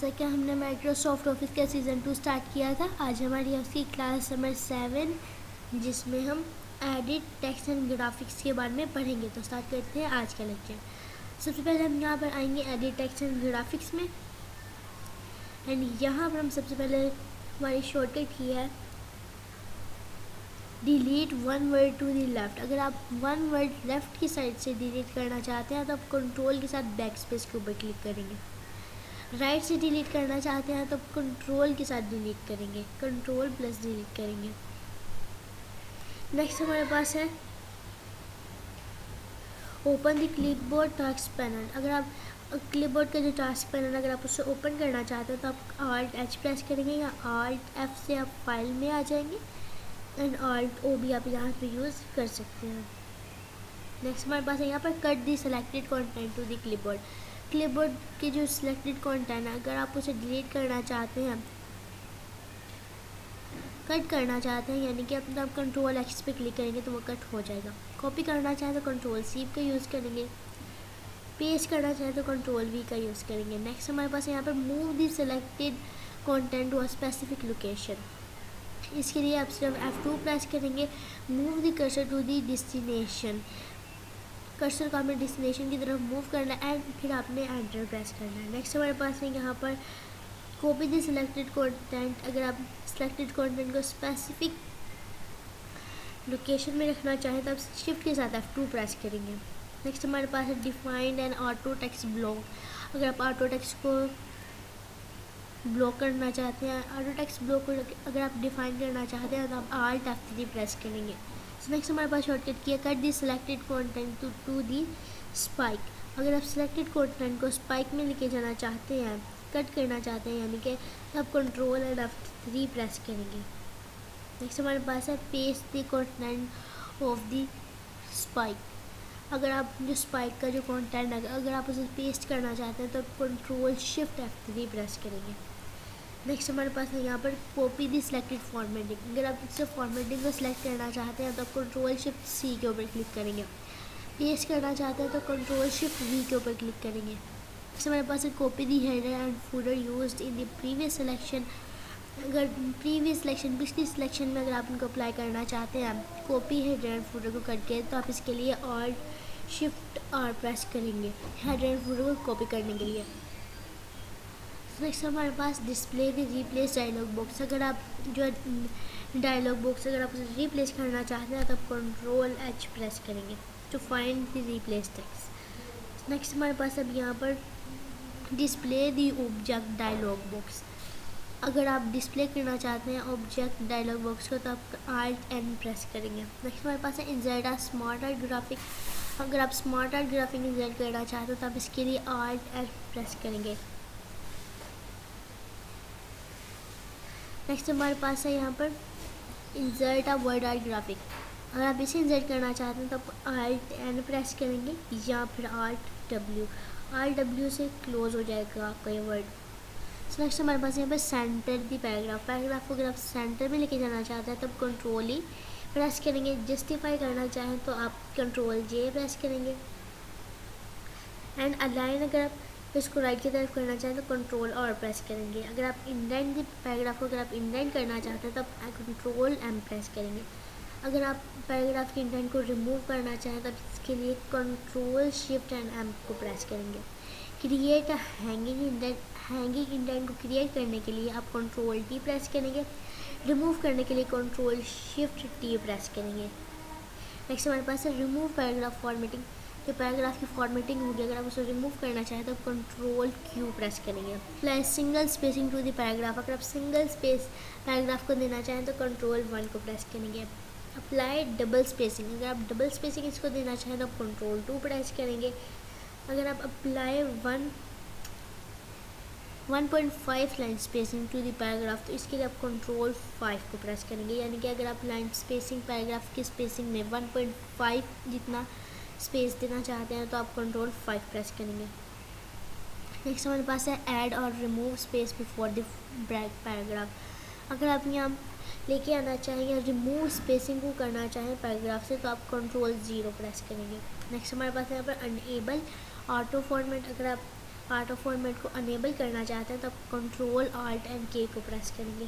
जैसा कि हमने माइक्रोसॉफ्ट ऑफिस का सीज़न 2 स्टार्ट किया था, आज हमारी उसकी क्लास नंबर 7 जिसमें हम एडिट टेक्स्ट एंड ग्राफिक्स के बारे में पढ़ेंगे। तो स्टार्ट करते हैं आज का लेक्चर। सबसे पहले हम यहाँ पर आएंगे एडिट टेक्स्ट एंड ग्राफिक्स में, एंड यहाँ पर हम सबसे पहले हमारी शॉर्टकट की है delete one word to the left. अगर आप वन वर्ड लेफ़्ट की साइड से डिलीट करना चाहते हैं तो आप कंट्रोल के साथ बैक स्पेस के ऊपर क्लिक करेंगे। राइट से डिलीट करना चाहते हैं तो कंट्रोल के साथ डिलीट करेंगे, कंट्रोल प्लस डिलीट करेंगे। नेक्स्ट हमारे पास है open the clipboard task panel. अगर आप क्लिपबोर्ड का जो टास्क पैनल अगर आप उसे ओपन करना चाहते हैं तो आप Alt H प्रेस करेंगे या Alt F से आप फाइल में आ जाएंगे, एंड Alt O भी आप यहाँ पे यूज़ कर सकते हैं। नेक्स्ट हमारे पास है यहाँ पर cut the selected content to the clipboard. Clipboard के जो सिलेक्टेड कंटेंट है अगर आप उसे डिलीट करना चाहते हैं, कट करना चाहते हैं, यानी कि अपना आप कंट्रोल X पे क्लिक करेंगे तो वो कट हो जाएगा। कॉपी करना चाहें तो कंट्रोल C का यूज़ करेंगे, पेस्ट करना चाहें तो कंट्रोल V का यूज़ करेंगे। नेक्स्ट हमारे पास यहाँ पर move the selected content to a specific location. इसके लिए आप सिर्फ F2 प्रेस करेंगे, move the cursor to the destination. Cursor को आपने डेस्टिनेशन की तरफ मूव करना है एंड फिर आपने एंटर प्रेस करना है। नेक्स्ट हमारे पास है यहाँ पर कॉपी दी सिलेक्टेड कंटेंट। अगर आप सिलेक्टेड कंटेंट को स्पेसिफिक लोकेशन में रखना चाहें तो आप शिफ्ट के साथ F2 प्रेस करेंगे। नेक्स्ट हमारे पास है defined and auto text block. अगर आप ऑटो टेक्स्ट को ब्लॉक करना चाहते हैं, ऑटो टेक्स्ट ब्लॉक को अगर आप डिफाइन करना चाहते हैं तो आप Alt F3 प्रेस करेंगे। नेक्स्ट हमारे पास शॉर्टकट किया cut the selected content to the spike. अगर आप सिलेक्टेड कंटेंट को स्पाइक में लेके जाना चाहते हैं, कट करना चाहते हैं, यानी कि आप कंट्रोल एंड F3 प्रेस करेंगे। नेक्स्ट हमारे पास है paste the content of the spike. अगर आप जो स्पाइक का जो कंटेंट है अगर आप उसे पेस्ट करना चाहते हैं तो कंट्रोल शिफ्ट F3 प्रेस करेंगे। नेक्स्ट हमारे पास है यहाँ पर कॉपी दी सिलेक्टेड फॉर्मेटिंग। अगर आप इससे फॉर्मेटिंग को सिलेक्ट करना चाहते हैं तो आप कंट्रोल शिफ्ट C के ऊपर क्लिक करेंगे। पेस्ट करना चाहते हैं तो कंट्रोल शिफ्ट V के ऊपर क्लिक करेंगे। नेक्स्ट हमारे पास है copy the header and footer used in the previous selection. अगर प्रीवियस सिलेक्शन पिछली सिलेक्शन में अगर आप इनको अप्लाई करना चाहते हैं कॉपी हेडर एंड फूटर को करके, तो आप इसके लिए Alt Shift R प्रेस करेंगे हेडर एंड फूटर को कॉपी करने के लिए। नेक्स्ट हमारे पास display the replace dialog box. अगर आप जो डायलॉग बॉक्स अगर आप उसे रिप्लेस करना चाहते हैं तो आप कंट्रोल H प्रेस करेंगे to find the replace text. Next हमारे पास अब यहाँ पर display the object dialog box. अगर आप डिस्प्ले करना चाहते हैं ऑब्जेक्ट डायलॉग बॉक्स को तो आप Alt N प्रेस करेंगे। नेक्स्ट हमारे पास है insert a smart art graphic. अगर आप स्मार्ट आर्ट ग्राफिक इंसर्ट करना चाहते हो तो आप इसके लिए Alt F प्रेस करेंगे। नेक्स्ट हमारे पास है यहाँ पर insert a word art graphic. अगर आप इसे इंसर्ट करना चाहते हैं तो आप Alt N प्रेस करेंगे या फिर Alt W से क्लोज हो जाएगा आपका ये वर्ड। नेक्स्ट हमारे पास यहाँ पर सेंटर दी पैराग्राफ। पैराग्राफ को अगर आप सेंटर में लेके जाना चाहते हैं तब कंट्रोल E प्रेस करेंगे। जस्टिफाई करना चाहें तो आप कंट्रोल J प्रेस करेंगे। एंड अलाइन अगर आप इसको राइट की तरफ करना चाहें तो कंट्रोल और प्रेस करेंगे। अगर आप इंडेंट दी पैराग्राफ को अगर आप इंडेंट करना चाहते हैं तो आप कंट्रोल M प्रेस करेंगे। अगर आप पैराग्राफ के इंडेंट को रिमूव करना चाहें तो इसके लिए कंट्रोल शिफ्ट एंड M को प्रेस करेंगे। क्रिएट अ हैंगिंग इंडेंट को क्रिएट करने के लिए आप कंट्रोल T प्रेस करेंगे। रिमूव करने के लिए कंट्रोल शिफ्ट T प्रेस करेंगे। नेक्स्ट हमारे पास है रिमूव पैराग्राफ फॉर्मेटिंग। जो पैराग्राफ की फॉर्मेटिंग होगी अगर आप उसे रिमूव करना चाहें तो कंट्रोल Q प्रेस करेंगे। Apply single spacing to the paragraph. अगर आप सिंगल स्पेस पैराग्राफ को देना चाहें तो कंट्रोल 1 को प्रेस करेंगे। Apply double spacing. अगर आप डबल स्पेसिंग इसको देना चाहें तो कंट्रोल 2 प्रेस करेंगे। अगर आप apply 1.5 line spacing to the paragraph तो इसके लिए आप कंट्रोल 5 को प्रेस करेंगे। यानी कि अगर आप लाइन स्पेसिंग पैराग्राफ की स्पेसिंग में 1.5 जितना स्पेस देना चाहते हैं तो आप कंट्रोल 5 प्रेस करेंगे। नेक्स्ट हमारे पास है ऐड और remove space before the break paragraph. अगर आप यहाँ लेके आना चाहें या रिमूव स्पेसिंग को करना चाहें पैराग्राफ से तो आप कंट्रोल 0 प्रेस करेंगे। नेक्स्ट हमारे पास है यहाँ पर अनएबल ऑटो फॉर्मेट। अगर आप ऑटो फॉर्मेट को अनेबल करना चाहते हैं तो आप कंट्रोल ऑल्ट एंड के को प्रेस करेंगे।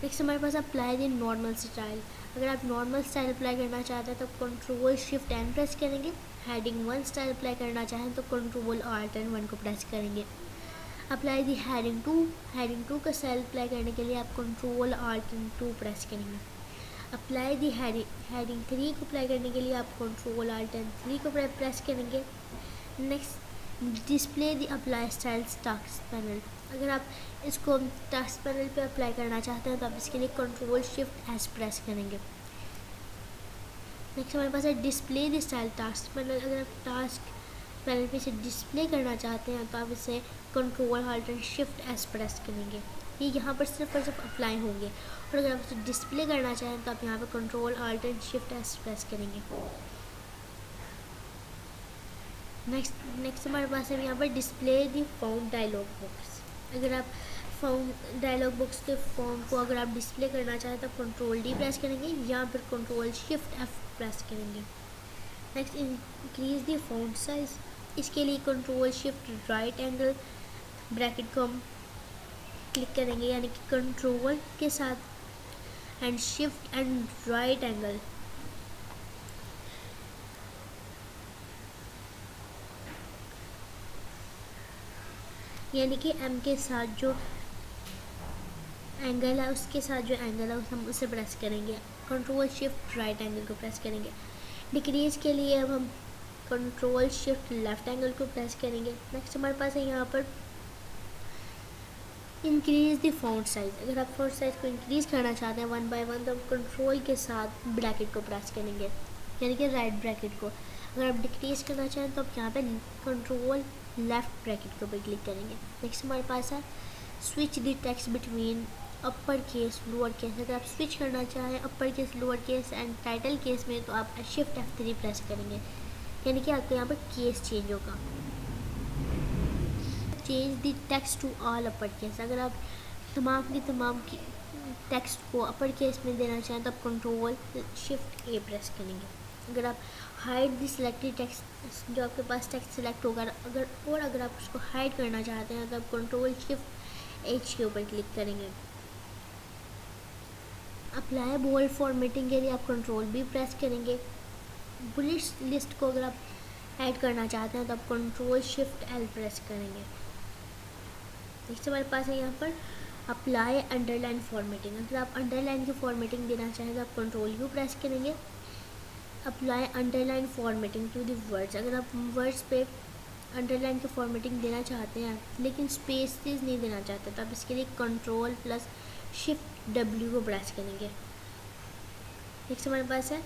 नेक्स्ट हमारे पास अप्लाई द नॉर्मल स्टाइल। अगर आप नॉर्मल स्टाइल अप्लाई करना चाहते हैं तो कंट्रोल शिफ्ट एन प्रेस करेंगे। हेडिंग 1 स्टाइल अप्लाई करना चाहें तो कंट्रोल ऑल्ट एंड 1 को प्रेस करेंगे। अप्लाई दी हेडिंग 2 का स्टाइल अप्लाई करने के लिए आप कंट्रोल ऑल्ट एंड 2 प्रेस करेंगे। अप्लाई दी हेडिंग 3 को अप्लाई करने के लिए आप कंट्रोल ऑल्ट एंड 3 को प्रेस करेंगे। नेक्स्ट डिस्प्ले दी अप्लाई स्टाइल्स टास्क पैनल। अगर आप इसको टास्क पैनल पे अप्लाई करना चाहते हैं तो आप इसके लिए कंट्रोल शिफ्ट एस प्रेस करेंगे। नेक्स्ट हमारे पास है display the style task panel. अगर आप टास्क पैनल पे इसे डिस्प्ले करना चाहते हैं तो आप इसे control alt and shift S press करेंगे। ये यहाँ पर सिर्फ और सिर्फ अप्लाई होंगे, और अगर आप इसे डिस्प्ले करना चाहें तो आप यहाँ पर control alt and shift S press करेंगे। नेक्स्ट हमारे पास है यहाँ पर display the found dialog box. अगर आप फाउंड डायलॉग बॉक्स के फॉन्ट को अगर आप डिस्प्ले करना चाहें तो कंट्रोल डी प्रेस करेंगे या फिर कंट्रोल शिफ्ट एफ प्रेस करेंगे। Next increase the font size. इसके लिए control shift right angle bracket को हम क्लिक करेंगे, यानी कि कंट्रोल के साथ and shift and right angle यानी कि एम के साथ जो एंगल है उसके साथ जो एंगल है हम उसे प्रेस करेंगे। कंट्रोल शिफ्ट राइट एंगल को प्रेस करेंगे। डिक्रीज के लिए अब हम कंट्रोल शिफ्ट लेफ्ट एंगल को प्रेस करेंगे। नेक्स्ट हमारे पास है यहाँ पर इंक्रीज द फॉन्ट साइज। अगर आप फॉन्ट साइज को इंक्रीज करना चाहते हैं 1 बाय 1 तो हम कंट्रोल के साथ ब्रैकेट को प्रेस करेंगे, यानी कि राइट ब्रैकेट को। अगर आप डिक्रीज करना चाहें तो आप यहाँ पे कंट्रोल लेफ्ट ब्रैकेट को पे क्लिक करेंगे। नेक्स्ट हमारे पास है switch the text between upper case lower case. अगर आप स्विच करना चाहें upper case lower case and title case में तो आप शिफ्ट F3 प्रेस करेंगे, यानी कि आपको यहाँ पर केस चेंज होगा। Change the text to all upper case. अगर आप तमाम की टेक्स्ट को अपर केस में देना चाहें तो आप कंट्रोल शिफ्ट A प्रेस करेंगे। अगर आप हाइड द सिलेक्टेड टेक्स्ट, जो आपके पास टेक्स्ट सिलेक्ट होगा, अगर आप उसको हाइड करना चाहते हैं तो आप कंट्रोल शिफ्ट H के ऊपर क्लिक करेंगे। अप्लाई बोल्ड फॉर्मेटिंग के लिए आप कंट्रोल B प्रेस करेंगे। बुलेट्स लिस्ट को अगर आप ऐड करना चाहते हैं तो आप कंट्रोल शिफ्ट L प्रेस करेंगे। नेक्स्ट हमारे पास है यहाँ पर अप्लाई अंडरलाइन फॉर्मेटिंग। अगर आप अंडरलाइन की फॉर्मेटिंग देना चाहें तो आप कंट्रोल U प्रेस करेंगे। Apply underline formatting to the words. अगर आप वर्ड्स पे अंडरलाइन की फॉर्मेटिंग देना चाहते हैं लेकिन स्पेसेस नहीं देना चाहते तो आप इसके लिए कंट्रोल प्लस शिफ्ट W को प्रेस करेंगे। नेक्स्ट हमारे पास है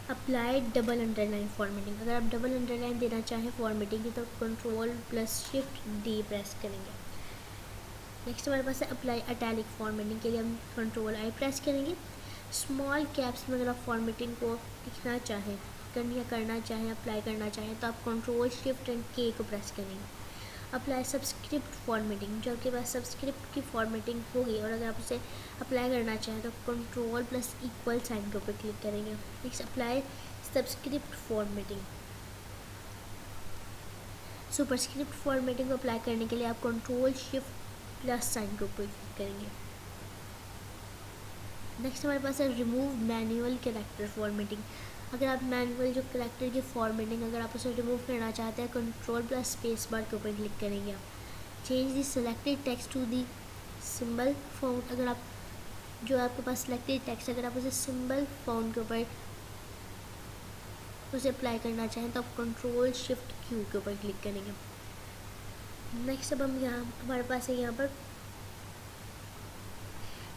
अप्लाई डबल अंडरलाइन फॉर्मेटिंग। अगर आप डबल अंडरलाइन देना चाहें फॉर्मेटिंग की तो control plus shift D press करेंगे। नेक्स्ट हमारे पास है अप्लाई इटैलिक फॉर्मेटिंग के लिए हम कंट्रोल I प्रेस करेंगे। स्मॉल कैप्स में अगर आप फॉर्मेटिंग को लिखना चाहें करना चाहें अप्लाई करना चाहें तो आप कंट्रोल शिफ्ट एंड K को प्रेस करेंगे। अप्लाई सबस्क्रिप्ट फॉर्मेटिंग, जो आपके पास सबस्क्रिप्ट की फॉर्मेटिंग होगी और अगर आप उसे अप्लाई करना चाहें तो कंट्रोल प्लस इक्वल साइन के ऊपर क्लिक करेंगे। Next apply subscript formatting. Superscript formatting को अप्लाई करने के लिए आप कंट्रोल शिफ्ट प्लस साइन के ऊपर क्लिक करेंगे। नेक्स्ट हमारे पास है रिमूव मैनुअल कैरेक्टर फॉर्मेटिंग। अगर आप मैनुअल जो कैरेक्टर की फॉर्मेटिंग अगर आप उसे रिमूव करना चाहते हैं कंट्रोल प्लस स्पेस बार के ऊपर क्लिक करेंगे आप। Change the selected text to the symbol font. अगर आप जो आपके पास सिलेक्टेड टेक्स्ट अगर आप उसे सिंबल फॉन्ट के ऊपर उसे अप्लाई करना चाहें तो आप कंट्रोल शिफ्ट Q के ऊपर क्लिक करेंगे। नेक्स्ट अब हम यहाँ हमारे पास है यहाँ पर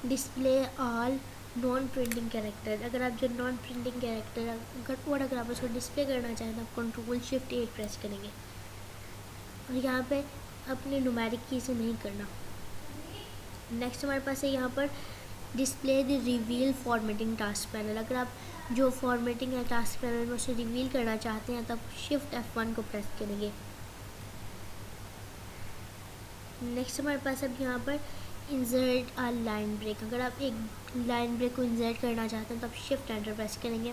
display all non printing character. अगर आप जो नॉन प्रिंटिंग कैरेक्टर अगर आप उसको डिस्प्ले करना चाहें तो आप कंट्रोल शिफ्ट A प्रेस करेंगे और यहाँ पे अपने न्यूमेरिक की से नहीं करना। नेक्स्ट हमारे पास है यहाँ पर display the reveal formatting task panel. अगर आप जो फॉर्मेटिंग है टास्क पैनल में उसे रिवील करना चाहते हैं तो आप शिफ्ट F1 को प्रेस करेंगे। नेक्स्ट हमारे पास अब यहाँ पर इंसर्ट अ लाइन ब्रेक। अगर आप एक लाइन ब्रेक को इंसर्ट करना चाहते हैं तो आप शिफ्ट एंटर प्रेस करेंगे।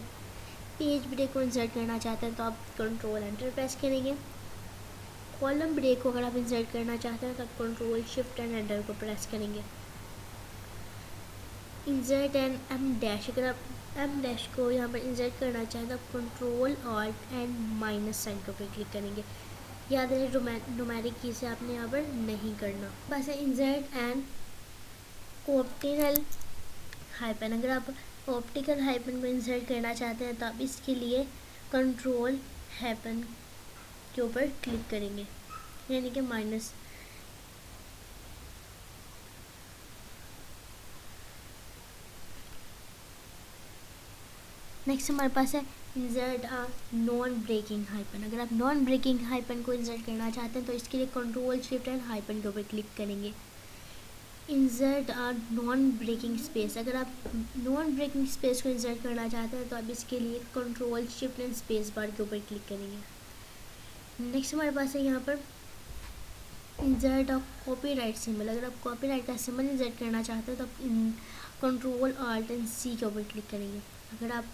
पेज ब्रेक को इंसर्ट करना चाहते हैं तो आप कंट्रोल एंटर प्रेस करेंगे। कॉलम ब्रेक को अगर आप इंसर्ट करना चाहते हैं तो आप कंट्रोल शिफ्ट एंड एंटर को प्रेस करेंगे। इंसर्ट एंड एम डैश, अगर आप एम डैश को यहाँ पर इंसर्ट करना चाहें तो आप control alt and minus sign के ऊपर क्लिक करेंगे। याद रहे न्यूमेरिक की से आपने यहाँ पर नहीं करना। बस इंसर्ट एंड ऑप्टिकल हाइपन, अगर आप ऑप्टिकल हाइपन को इंसर्ट करना चाहते हैं तो आप इसके लिए कंट्रोल हाइपन के ऊपर क्लिक करेंगे, यानी कि माइनस। नेक्स्ट हमारे पास है insert a non breaking hyphen. अगर आप नॉन ब्रेकिंग हाइपन को इंसर्ट करना चाहते हैं तो इसके लिए कंट्रोल शिफ्ट एंड हाइपन के ऊपर क्लिक करेंगे। Insert a non breaking space, अगर आप नॉन ब्रेकिंग स्पेस को इंसर्ट करना चाहते हैं तो आप इसके लिए control shift and space bar के ऊपर क्लिक करेंगे। नेक्स्ट हमारे पास है यहाँ पर इंसर्ट अ कॉपीराइट सिंबल। अगर आप कॉपीराइट का सिंबल इंसर्ट करना चाहते हैं तो आप कंट्रोल ऑल्ट एंड सी के ऊपर क्लिक करेंगे। अगर आप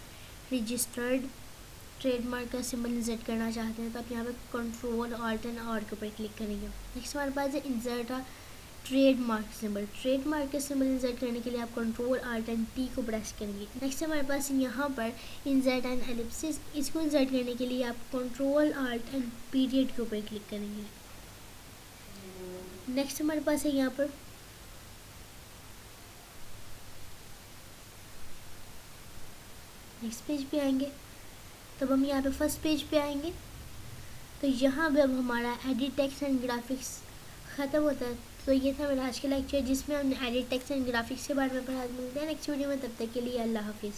रजिस्टर्ड ट्रेडमार्क का सिंबल इंसर्ट करना चाहते हैं तो आप यहाँ पे कंट्रोल ऑल्ट एंड आर के ऊपर क्लिक करेंगे। नेक्स्ट हमारे पास है इंसर्ट अ ट्रेडमार्क सिंबल। ट्रेडमार्क के सिंबल इंसर्ट करने के लिए आप कंट्रोल ऑल्ट एंड टी को प्रेस करेंगे। नेक्स्ट हमारे पास यहाँ पर इंसर्ट एंड एलिप्सिस, इसको इंसर्ट करने के लिए आप कंट्रोल ऑल्ट एंड पीरियड के ऊपर क्लिक करेंगे। नेक्स्ट हमारे पास है यहाँ पर नेक्स्ट पेज पे आएंगे, तब हम यहाँ पे फर्स्ट पेज पे आएंगे तो यहाँ पे अब हमारा एडिट टेक्स्ट एंड ग्राफिक्स ख़त्म होता है। तो ये था मेरा आज का लेक्चर जिसमें हमने एडिट टेक्स्ट एंड ग्राफिक्स के बारे में पढ़ा। मिलते हैं नेक्स्ट वीडियो में, तब तक के लिए अल्लाह हाफिज़।